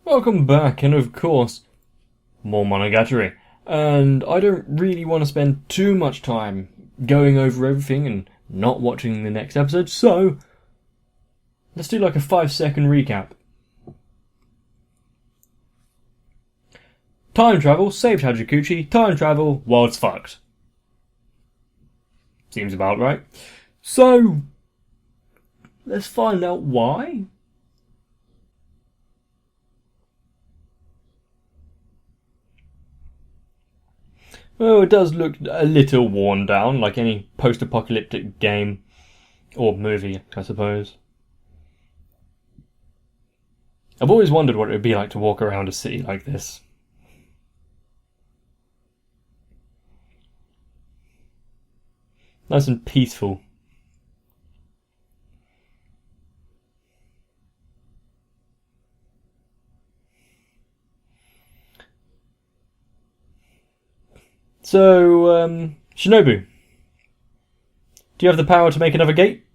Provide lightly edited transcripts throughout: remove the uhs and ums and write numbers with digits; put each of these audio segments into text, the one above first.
Welcome back, and of course, more Monogatari. And I don't really want to spend too much time going over everything and not watching the next episode, so let's do like a 5-second recap. Time travel, saved Hachikuchi, time travel, world's fucked. Seems about right. So, let's find out why. Well, it does look a little worn down, like any post-apocalyptic game or movie, I suppose. I've always wondered what it would be like to walk around a city like this. Nice and peaceful. So, Shinobu, do you have the power to make another gate?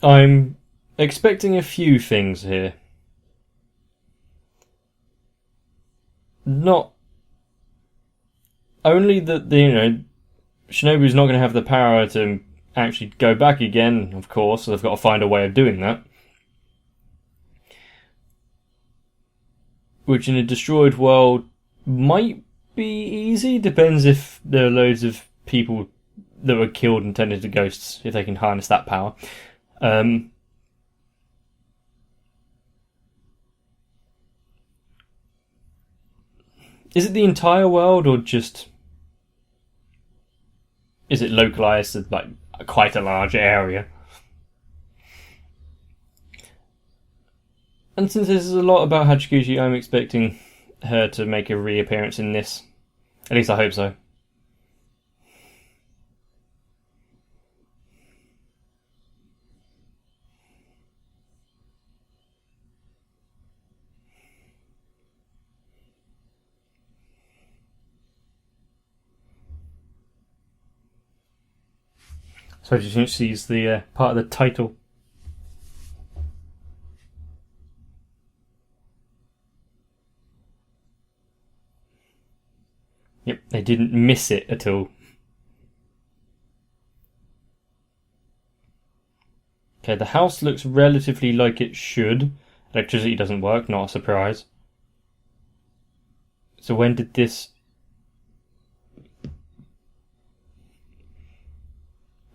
I'm expecting a few things here. Not only that, Shinobu's not going to have the power to actually go back again, of course, so they've got to find a way of doing that. Which in a destroyed world might be easy, depends if there are loads of people that were killed and turned into ghosts, if they can harness that power. Is it the entire world, or just... is it localised to like quite a large area? And since this is a lot about Hachikuchi, I'm expecting her to make a reappearance in this. At least I hope so. So you think she's the part of the title? Yep, they didn't miss it at all. Okay, the house looks relatively like it should. Electricity doesn't work, not a surprise. So when did this...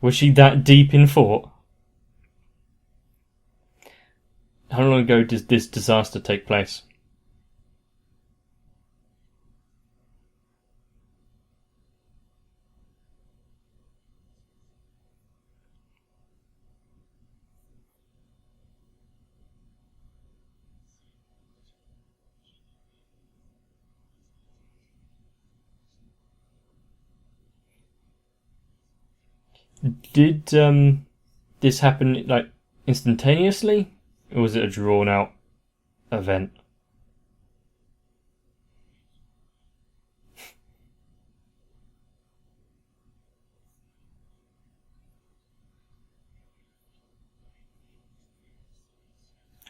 was she that deep in thought? How long ago did this disaster take place? Did this happen like instantaneously, or was it a drawn out event?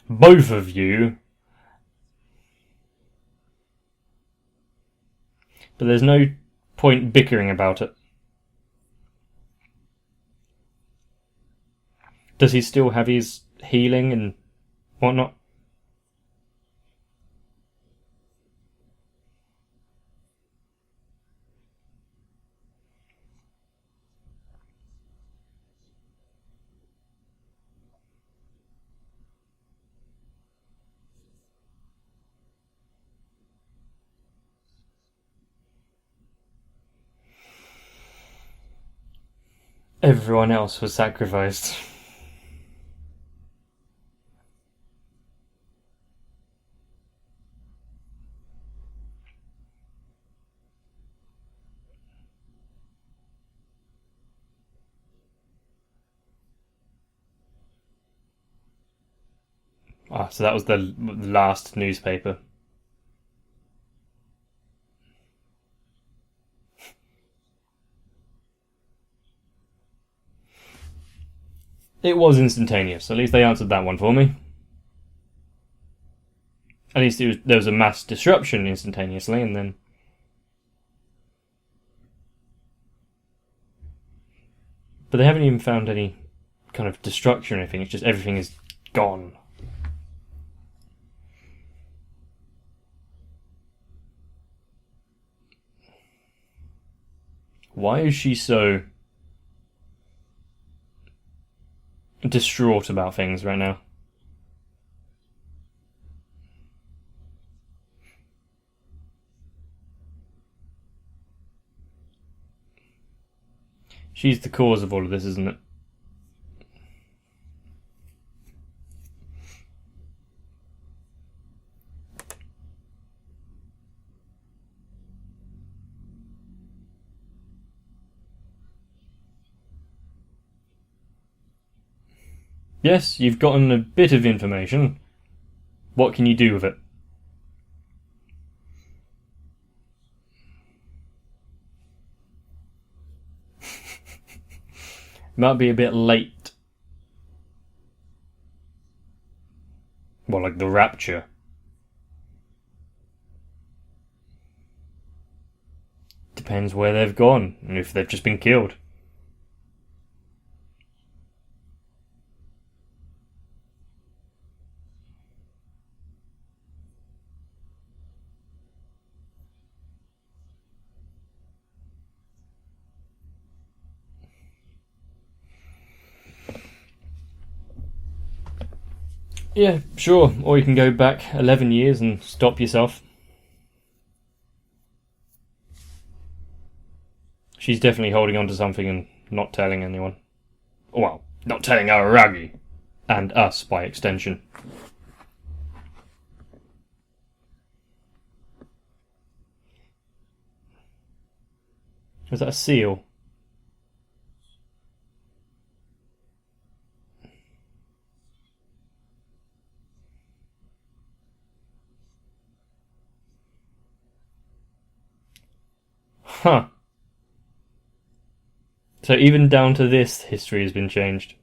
Both of you. But there's no point bickering about it. Does he still have his healing and whatnot? Everyone else was sacrificed. Ah, so that was the last newspaper. It was instantaneous. At least they answered that one for me. At least there was a mass disruption instantaneously, and then... But they haven't even found any kind of destruction or anything. It's just everything is gone. Why is she so distraught about things right now? She's the cause of all of this, isn't it? Yes, you've gotten a bit of information. What can you do with it? Might be a bit late. Well, like the rapture. Depends where they've gone, and if they've just been killed. Yeah, sure. Or you can go back 11 years and stop yourself. She's definitely holding on to something and not telling anyone. Well, not telling Araragi. And us, by extension. Was that a seal? Huh. So even down to this, history has been changed.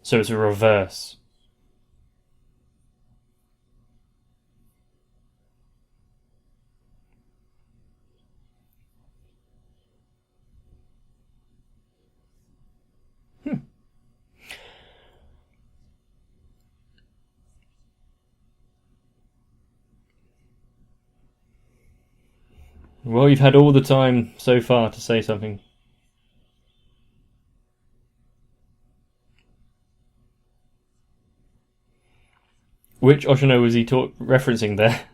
So it's a reverse. Well, you've had all the time so far to say something. Which Oshino was he referencing there?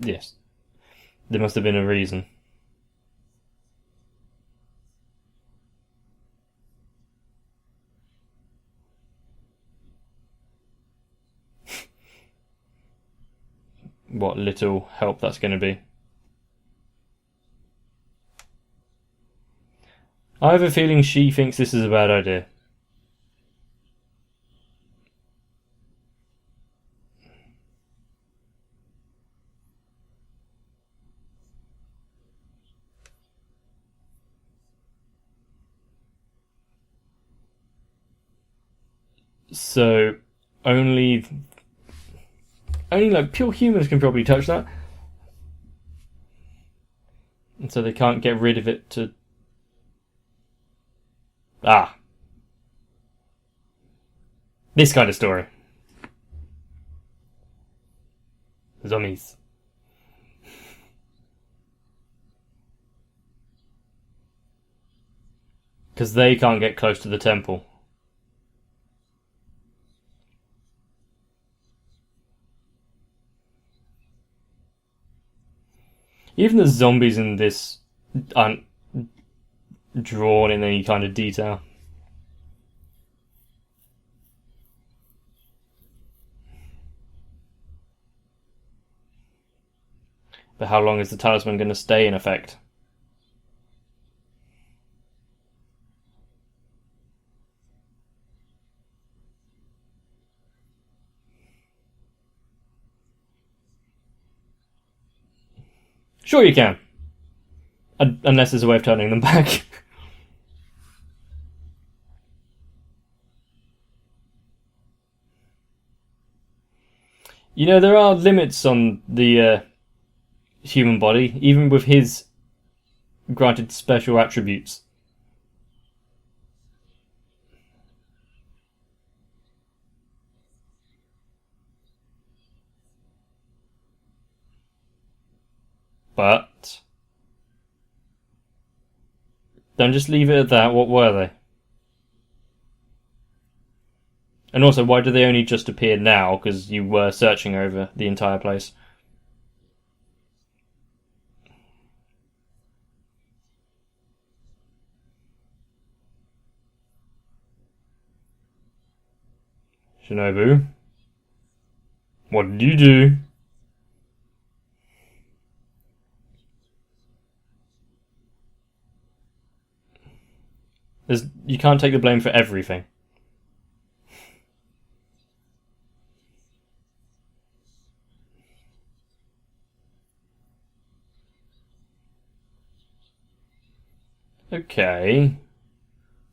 Yes. There must have been a reason. What little help that's going to be. I have a feeling she thinks this is a bad idea. So, only like pure humans can probably touch that. And so they can't get rid of it to... Ah. This kind of story. Zombies. Because they can't get close to the temple. Even the zombies in this aren't drawn in any kind of detail. But how long is the talisman going to stay in effect? Sure you can. Unless there's a way of turning them back. You know, there are limits on the human body, even with his granted special attributes. But don't just leave it at that. What were they? And also, why do they only just appear now? Because you were searching over the entire place. Shinobu, what did you do? You can't take the blame for everything. Okay.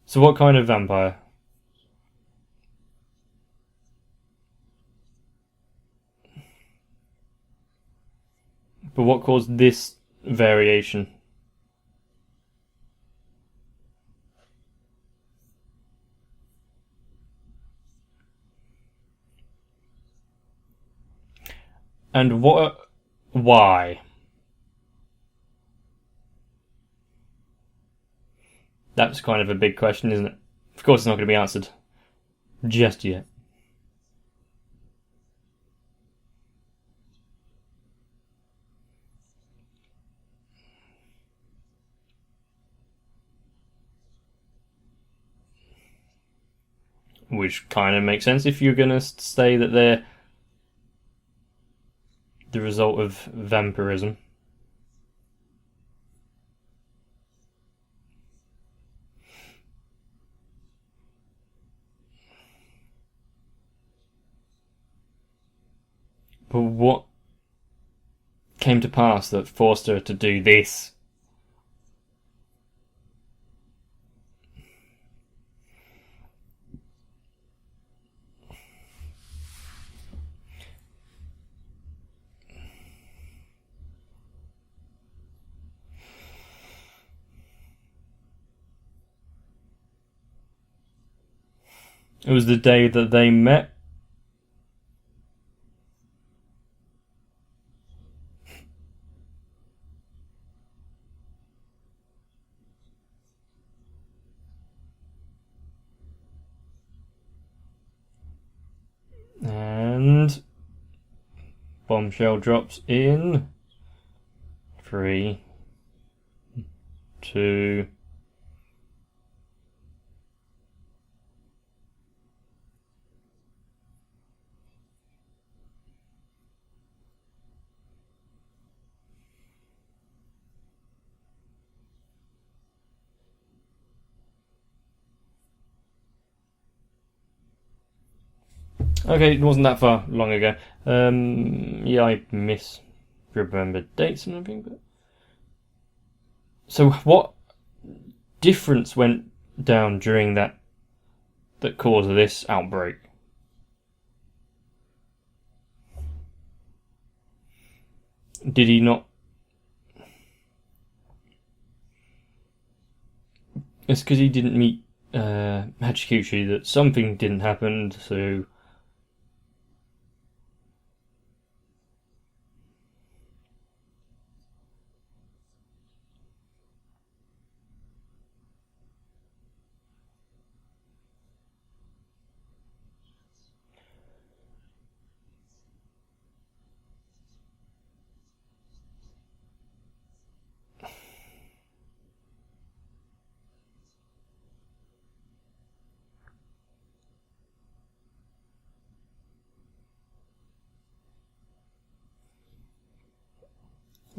So what kind of vampire? But what caused this variation? And what? Why? That's kind of a big question, isn't it? Of course it's not going to be answered just yet. Which kind of makes sense if you're going to say that they're the result of vampirism. But what came to pass that forced her to do this? It was the day that they met. And bombshell drops in 3, 2. Okay, it wasn't that far long ago. Yeah, I misremembered dates and everything, but so what difference went down during that caused this outbreak? Did he not? It's because he didn't meet Hachikuchi that something didn't happen, so.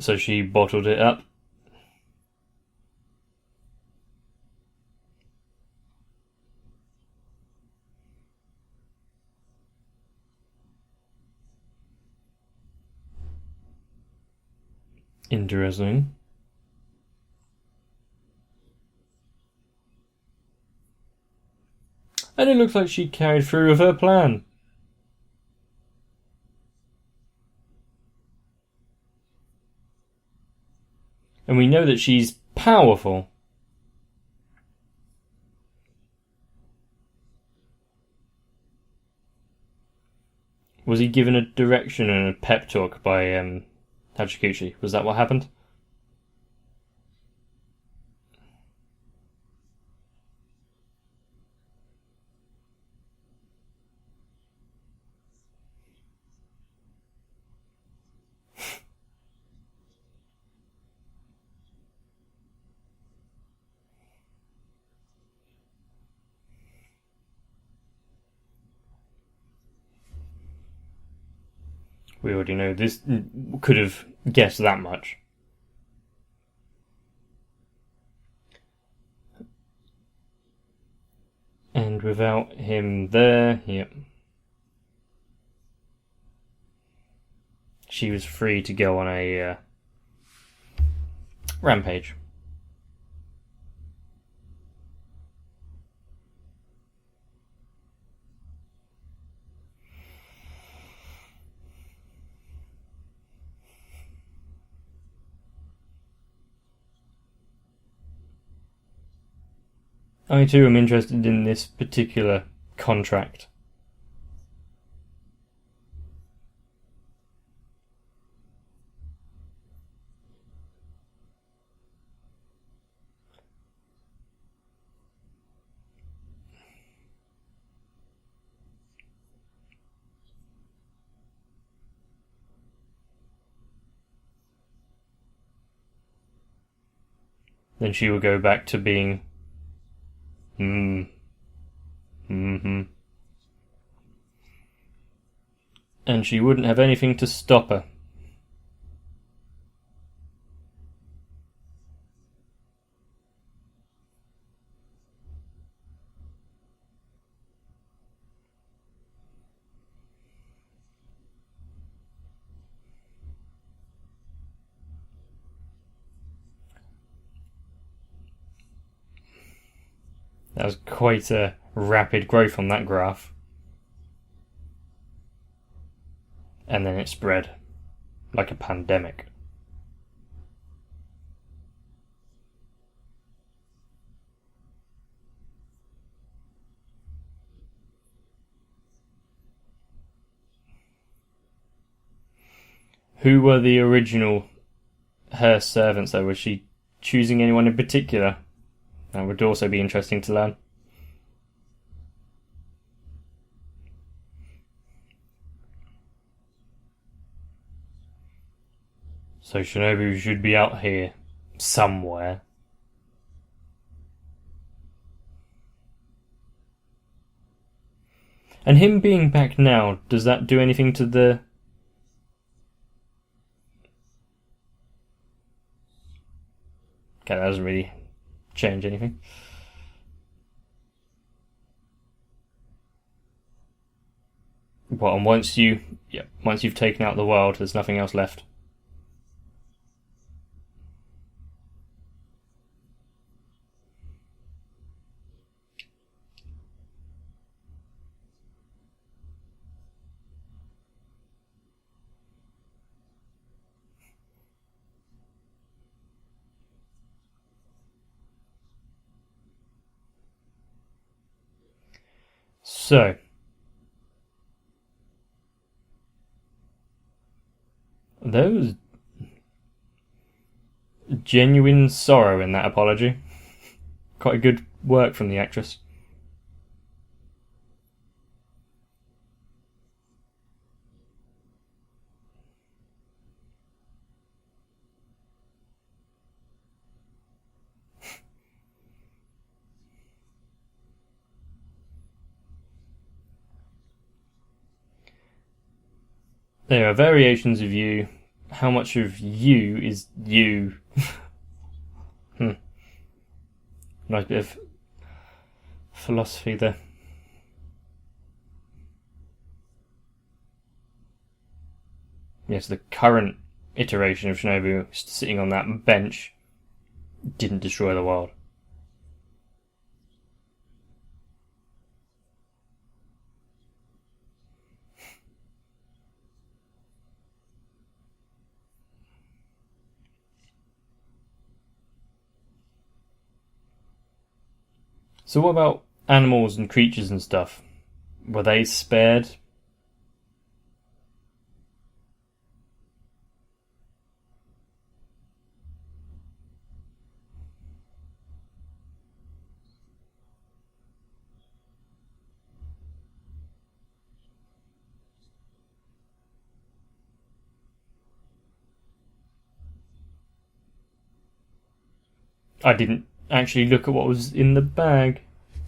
So she bottled it up. Interesting. And it looks like she carried through with her plan. And we know that she's powerful. Was he given a direction and a pep talk by Hachikuchi? Was that what happened? We already know this could have guessed that much. And without him there, yep. She was free to go on a rampage. I too am interested in this particular contract. Then she will go back to being and she wouldn't have anything to stop her. That was quite a rapid growth on that graph. And then it spread like a pandemic. Who were the original her servants though? Was she choosing anyone in particular? That would also be interesting to learn. So Shinobu should be out here somewhere. And him being back now, does that do anything to the... Okay, that doesn't really change anything. Well, and once you've taken out the world, there's nothing else left. So, there was genuine sorrow in that apology. Quite a good work from the actress. There are variations of you how much of you is you? Nice bit of philosophy there. Yes, the current iteration of Shinobu sitting on that bench didn't destroy the world. So what about animals and creatures and stuff? Were they spared? I didn't actually look at what was in the bag.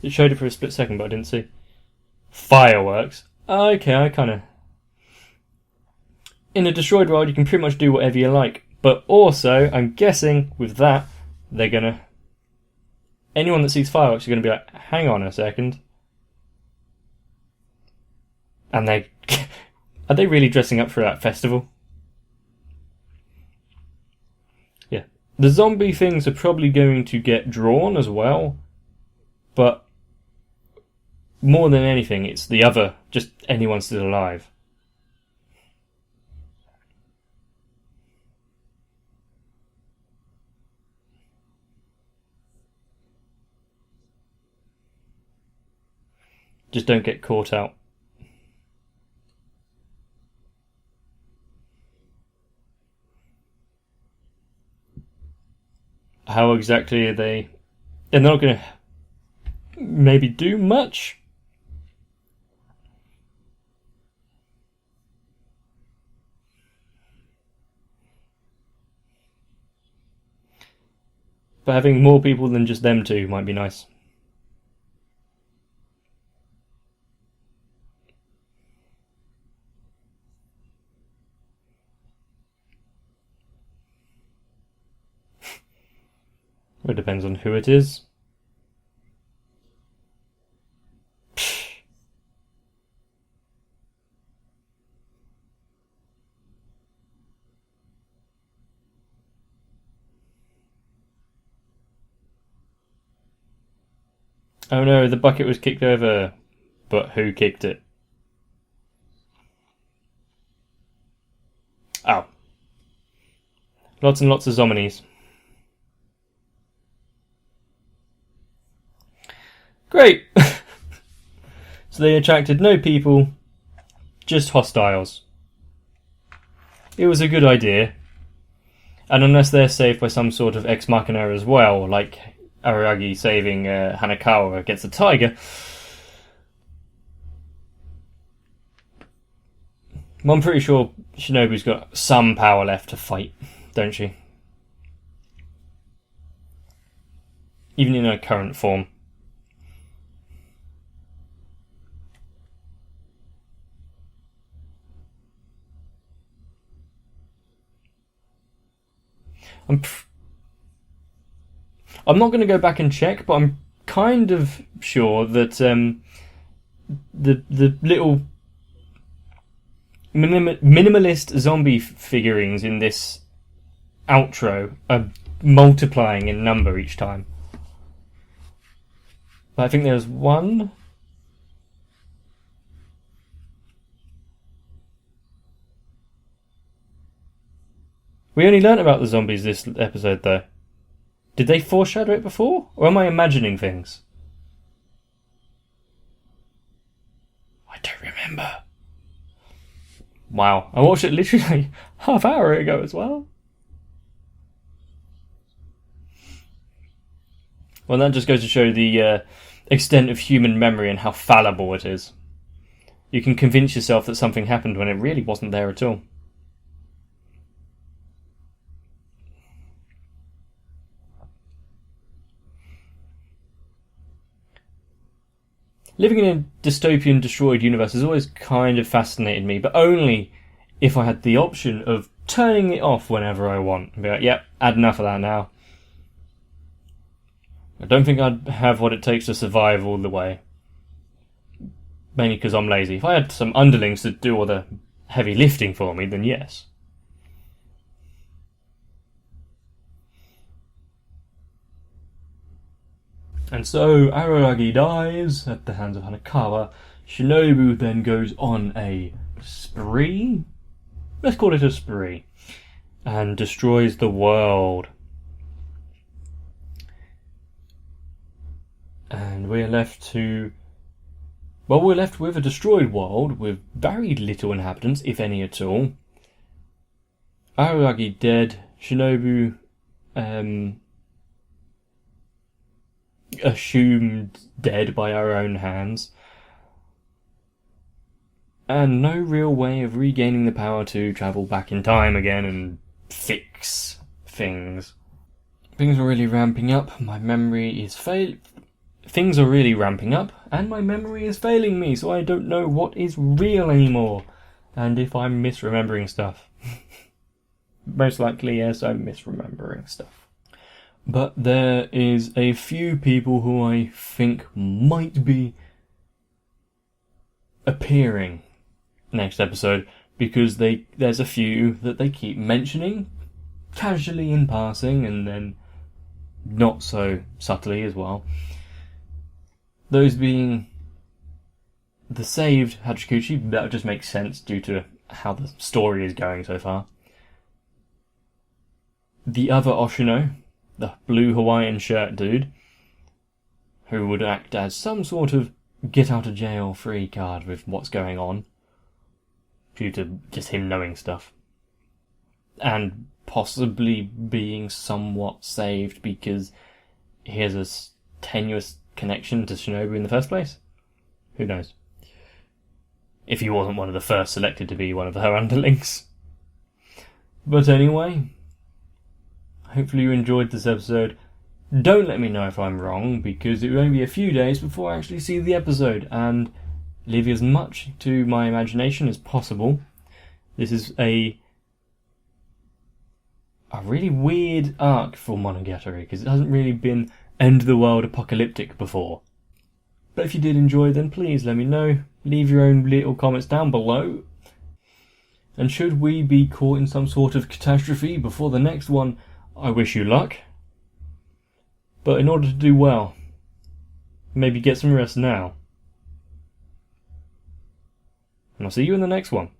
It showed it for a split second, but I didn't see. Fireworks. Okay, I kind of... In a destroyed world, you can pretty much do whatever you like. But also, I'm guessing, with that, they're gonna... Anyone that sees fireworks are gonna be like, hang on a second. And they... Are they really dressing up for that festival? Yeah. The zombie things are probably going to get drawn as well. But more than anything, it's the other, just anyone still alive. Just don't get caught out. How exactly are they? They're not going to maybe do much. But having more people than just them two might be nice. It depends on who it is. Oh no, the bucket was kicked over. But who kicked it? Oh. Lots and lots of zombies. Great! So they attracted no people, just hostiles. It was a good idea. And unless they're saved by some sort of ex machina as well, like Araragi saving Hanakawa against the tiger. Well, I'm pretty sure Shinobu's got some power left to fight, don't she? Even in her current form. I'm not going to go back and check, but I'm kind of sure that the little minimalist zombie figurines in this outro are multiplying in number each time. But I think there's one. We only learnt about the zombies this episode, though. Did they foreshadow it before? Or am I imagining things? I don't remember. Wow. I watched it literally half hour ago as well. Well, that just goes to show the extent of human memory and how fallible it is. You can convince yourself that something happened when it really wasn't there at all. Living in a dystopian, destroyed universe has always kind of fascinated me, but only if I had the option of turning it off whenever I want. And be like, yep, had enough of that now. I don't think I'd have what it takes to survive all the way. Mainly because I'm lazy. If I had some underlings to do all the heavy lifting for me, then yes. And so Araragi dies at the hands of Hanakawa. Shinobu then goes on a spree? Let's call it a spree. And destroys the world. And we're left with a destroyed world with very little inhabitants, if any at all. Araragi dead. Shinobu assumed dead by our own hands. And no real way of regaining the power to travel back in time again and fix things. Things are really ramping up. My memory is Things are really ramping up, and my memory is failing me, so I don't know what is real anymore. And if I'm misremembering stuff. Most likely, yes, I'm misremembering stuff. But there is a few people who I think might be appearing next episode, because there's a few that they keep mentioning casually in passing, and then not so subtly as well. Those being the saved Hachikuchi. That just makes sense due to how the story is going so far. The other Oshino, the blue Hawaiian shirt dude, who would act as some sort of get out of jail free card with what's going on, due to just him knowing stuff. And possibly being somewhat saved because he has a tenuous connection to Shinobu in the first place? Who knows? If he wasn't one of the first selected to be one of her underlings. But anyway, hopefully you enjoyed this episode. Don't let me know if I'm wrong, because it will only be a few days before I actually see the episode, and leave as much to my imagination as possible. This is a really weird arc for Monogatari, because it hasn't really been end the world apocalyptic before. But if you did enjoy, then please let me know. Leave your own little comments down below. And should we be caught in some sort of catastrophe before the next one, I wish you luck. But in order to do well, maybe get some rest now. And I'll see you in the next one.